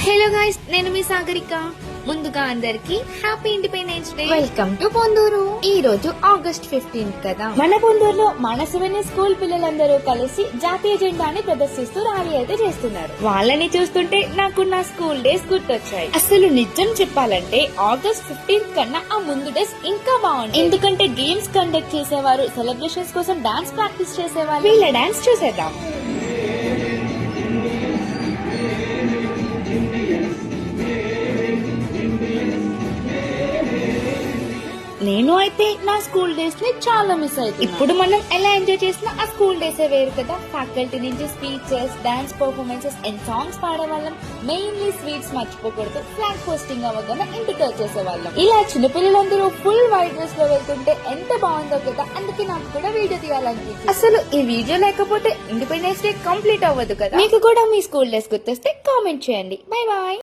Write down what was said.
Hello guys, నేను మీ సాగరిక. ముందుగా అందరికి happy independence day. Welcome to Ponduru. ఈ రోజు ఆగస్ట్ 15 కదా. మన పొందూరులో మనసువిని స్కూల్ పిల్లలందరూ కలిసి జాతీయ జెండాని ప్రదర్శిస్తూ ర్యాలీ అయితే చేస్తున్నారు. వాళ్ళని చూస్తుంటే నాకు నా స్కూల్ డేస్ గుర్తొచ్చాయి. అసలు నిజం చెప్పాలంటే ఆగస్ట్ 15 కన్నా ఆ ముందు డేస్ ఇంకా బాగుంది. ఎందుకంటే గేమ్స్ కండక్ట్ చేసేవారు, సెలబ్రేషన్స్ కోసం డాన్స్ ప్రాక్టీస్ చేసేవారు. వీళ్ళ డాన్స్ చూసేద్దాం. నేను అయితే నా స్కూల్ డేస్ ని చాలా మిస్ అవుతుంది. ఇప్పుడు మనం ఎలా ఎంజాయ్ చేసినా ఆ స్కూల్ డేస్ వేరు కదా. ఫ్యాకల్టీ నుంచి speeches, dance performances and songs పాడేవాళ్ళం. మెయిన్లీ స్వీట్స్ మర్చిపోకూడదు. ఫ్లాగ్ పోస్టింగ్ అవ్వగానే ఇంటికి వచ్చేసేవాళ్ళం. ఇలా చిన్నపిల్లలందరూ ఫుల్ వైట్ డ్రెస్ లో వెళ్తుంటే ఎంత బాగుందో కదా. అందుకే నాకు కూడా వీడియో తీయాలనిపించింది. అసలు ఈ వీడియో లేకపోతే ఇండిపెండెన్స్ డే కంప్లీట్ అవ్వదు కదా. మీకు కూడా మీ స్కూల్ డేస్ గుర్తొస్తే కామెంట్ చేయండి. Bye bye.